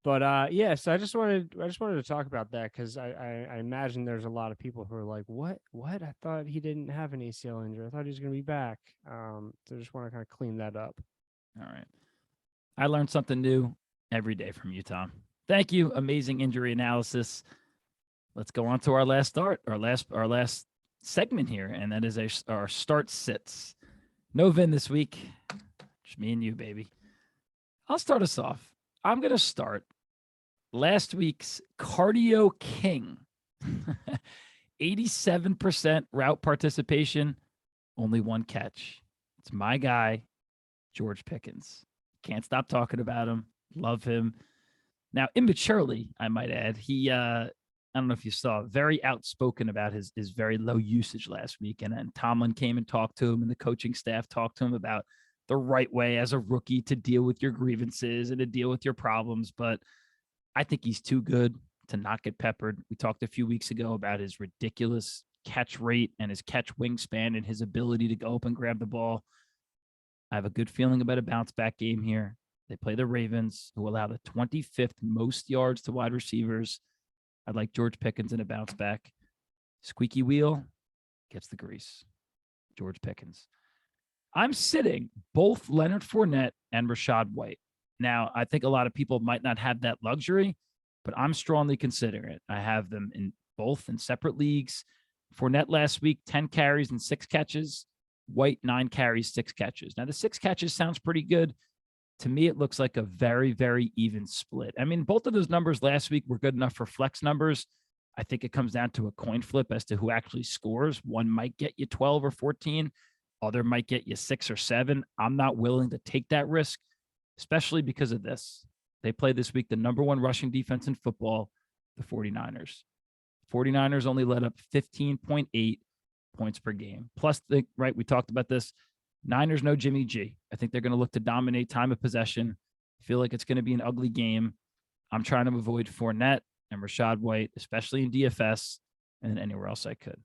But yeah, so I just wanted to talk about that because I imagine there's a lot of people who are like, what? I thought he didn't have an ACL injury. I thought he was going to be back. So I just want to kind of clean that up. All right. I learned something new every day from you, Tom. Thank you. Amazing injury analysis. Let's go on to our last segment here, and that is our start sits. No Vin this week. Just me and you, baby. I'll start us off. I'm going to start last week's cardio king. 87% route participation, only 1 catch. It's my guy, George Pickens. Can't stop talking about him. Love him. Now, immaturely, I might add, he, I don't know if you saw, very outspoken about his very low usage last week. And Tomlin came and talked to him, and the coaching staff talked to him about the right way as a rookie to deal with your grievances and to deal with your problems. But I think he's too good to not get peppered. We talked a few weeks ago about his ridiculous catch rate and his catch wingspan and his ability to go up and grab the ball. I have a good feeling about a bounce back game here. They play the Ravens, who allow the 25th most yards to wide receivers. I'd like George Pickens in a bounce back. Squeaky wheel gets the grease. George Pickens. I'm sitting both Leonard Fournette and Rachaad White. Now, I think a lot of people might not have that luxury, but I'm strongly considering it. I have them in both in separate leagues. Fournette last week, 10 carries and 6 catches. White, 9 carries, 6 catches. Now, the 6 catches sounds pretty good. To me, it looks like a very, very even split. I mean, both of those numbers last week were good enough for flex numbers. I think it comes down to a coin flip as to who actually scores. One might get you 12 or 14. Other might get you 6 or 7. I'm not willing to take that risk, especially because of this. They play this week the number 1 rushing defense in football, the 49ers. 49ers only let up 15.8 points per game. Plus, we talked about this. Niners, no Jimmy G. I think they're going to look to dominate time of possession. I feel like it's going to be an ugly game. I'm trying to avoid Fournette and Rachaad White, especially in DFS and anywhere else I could.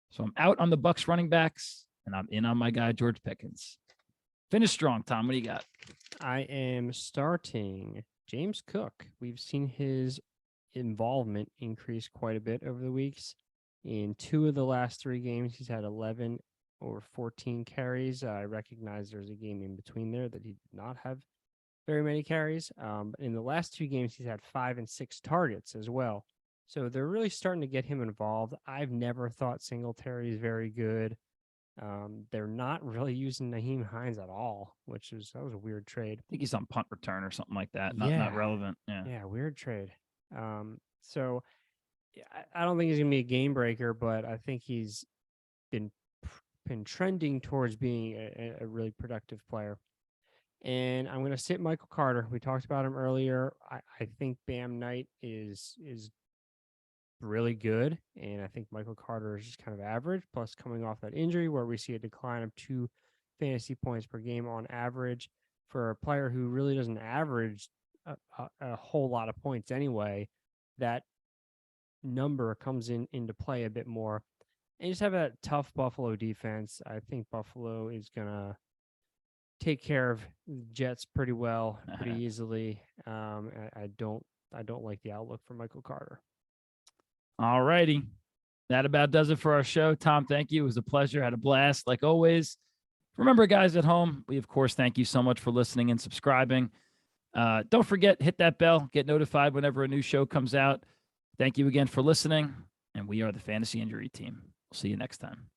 So I'm out on the Bucs running backs, and I'm in on my guy, George Pickens. Finish strong, Tom. What do you got? I am starting James Cook. We've seen his involvement increase quite a bit over the weeks. In 2 of the last 3 games, he's had 11 or 14 carries. I recognize there's a game in between there that he did not have very many carries. But in the last 2 games, he's had 5 and 6 targets as well. So they're really starting to get him involved. I've never thought Singletary is very good. They're not really using Nyheim Hines at all, that was a weird trade. I think he's on punt return or something like that. Not relevant. Yeah, weird trade. So I don't think he's gonna be a game breaker, but I think he's been trending towards being a really productive player. And I'm going to sit Michael Carter. We talked about him earlier. I think Bam Knight is really good, and I think Michael Carter is just kind of average. Plus, coming off that injury, where we see a decline of 2 fantasy points per game on average for a player who really doesn't average a whole lot of points anyway, that number comes into play a bit more. And you just have a tough Buffalo defense. I think Buffalo is gonna take care of the Jets pretty well, pretty easily. I don't like the outlook for Michael Carter. All righty. That about does it for our show. Tom, thank you. It was a pleasure. Had a blast, like always. Remember, guys at home, we, of course, thank you so much for listening and subscribing. Don't forget, hit that bell. Get notified whenever a new show comes out. Thank you again for listening, and we are the Fantasy Injury Team. We'll see you next time.